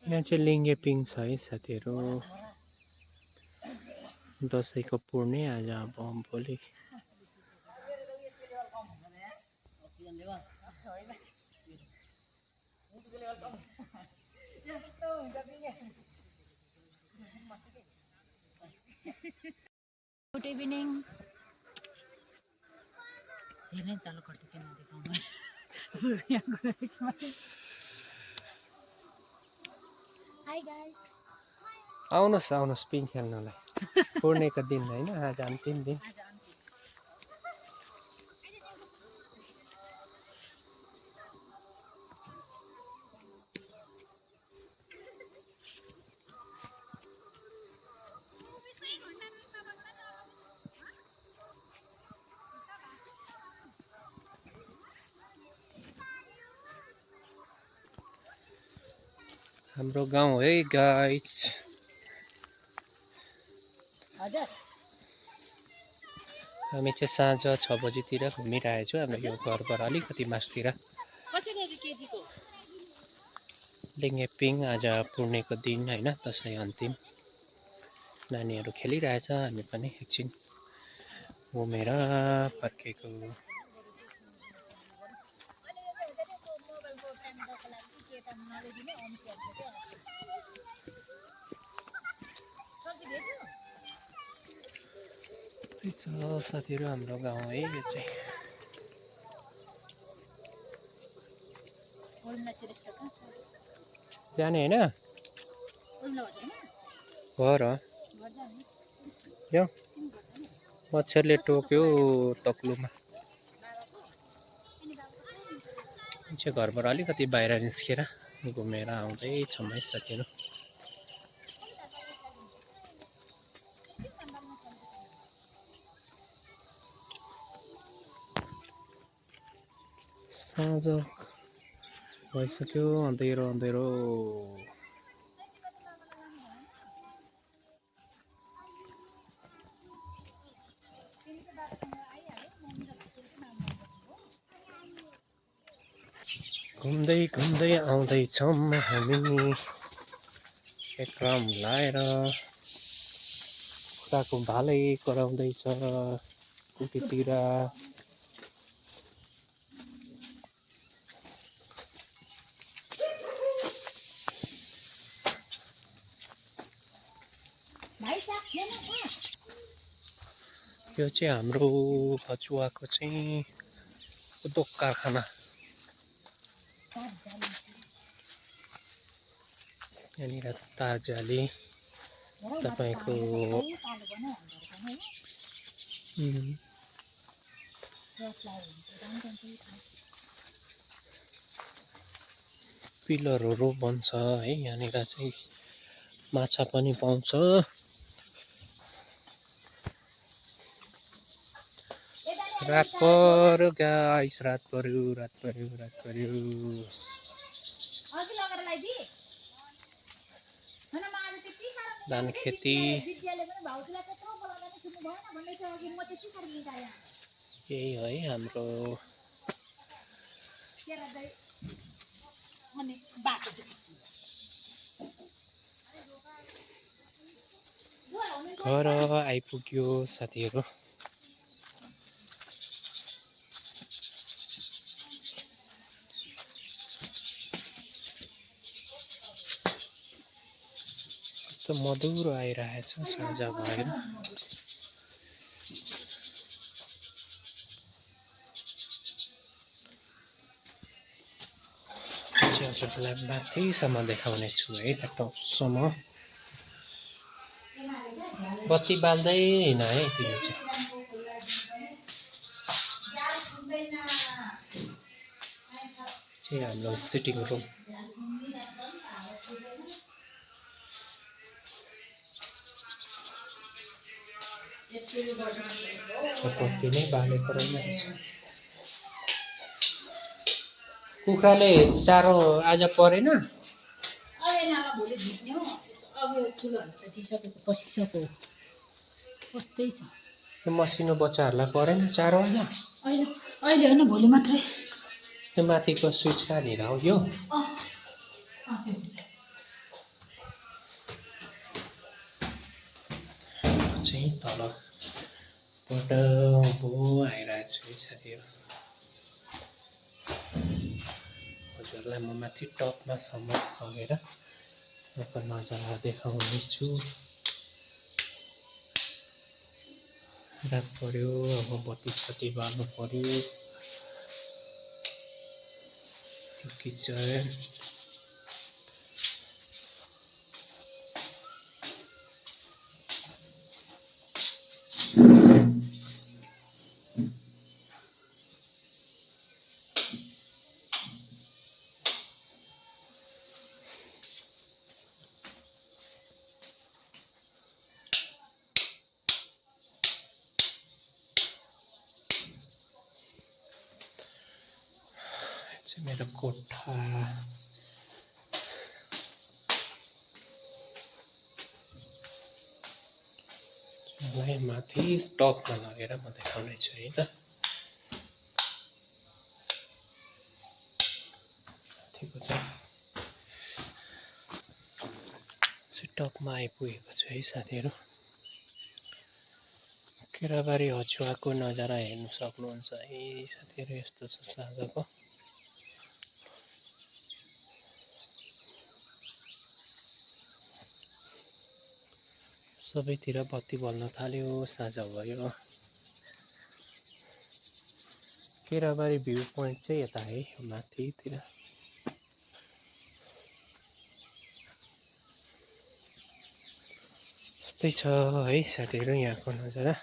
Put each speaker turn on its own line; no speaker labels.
यहाँ चाहिँ लिङ्गेपिङ छ है साथीहरू। दसैँको पूर्णे आज अब भोलि।
Good evening. हेर्नै तल कति किन देखाउनु। High guys.
आउनुहोस् पिङ खेल्नलाई। पूर्णेको दिन होइन, आज अन्तिम दिन। हाम्रो गाउँ है गाइस। हामी चाहिँ साँझ 6 बजीतिर घुमिरहेछौँ। हाम्रो यो घरबाट अलिकति मासतिर। लिङ्गेपिङ आज पूर्णेको दिन होइन, दसैँ अन्तिम। नानीहरू खेलिरहेछ, हामी पनि एकछिन घुमेर फर्केको। साथीहरू हाम्रो गाउँ है यो चाहिँ। जाने होइन घर यो मच्छरले टोक्यो तक्लुमा। चाहिँ घरबाट अलिकति बाहिर निस्केर घुमेर आउँदैछौँ है साथीहरू। साँझ भइसक्यो, अँधेरो अँधेरो। घुम्दै घुम्दै आउँदैछौँ हामी एक्राम लाएर। खुट्टाको भालै कराउँदैछ कुटीतिर। यो चाहिँ हाम्रो भचुवाको चाहिँ उद्योग कारखाना। यहाँनिर तारजाली तपाईँको पिलरहरू बन्छ है। यहाँनिर चाहिँ माछा पनि पाउँछ। रात पर्यो गाइस, रात पर्यो। धान खेती यही है हाम्रो। घर आइपुग्यो साथीहरू। कस्तो मधुरो आइरहेछ साँझ भएर। हजुरलाई माथिसम्म देखाउने छु है, त टपसम्म। बत्ती बाल्दैन है तिमी चाहिँ। हाम्रो सिटिङ रुम। बत्ती नै बालेको रहेछ। कुखुराले चारो आज परेन। मसिनो बच्चाहरूलाई परेन चारो आज।
अहिले होइन, भोलि मात्रै।
यो माथिको स्विच कहाँनिर हो यो चाहिँ तलबाट उँभो आइरहेको छु है साथीहरू हजुरलाई म माथि टपमा सम्म लगेर यहाँको नजारा देखाउनेछु रात पर्यो अब बत्ती बाल्नु पर्यो किचन चाहिँ मेरो कोठा मलाई माथि टपमा लगेर म देखाउने छु है त माथिको चाहिँ टपमा आइपुगेको छु है साथीहरू केराबारी हचुवाको नजारा हेर्नु सक्नुहुन्छ है साथीहरू यस्तो छ साँझको सबैतिर बत्ती बल्न थाल्यो साँझ भयो केराबारी भ्यू पोइन्ट चाहिँ यता है माथितिर यस्तै छ है साथीहरू यहाँको नजारा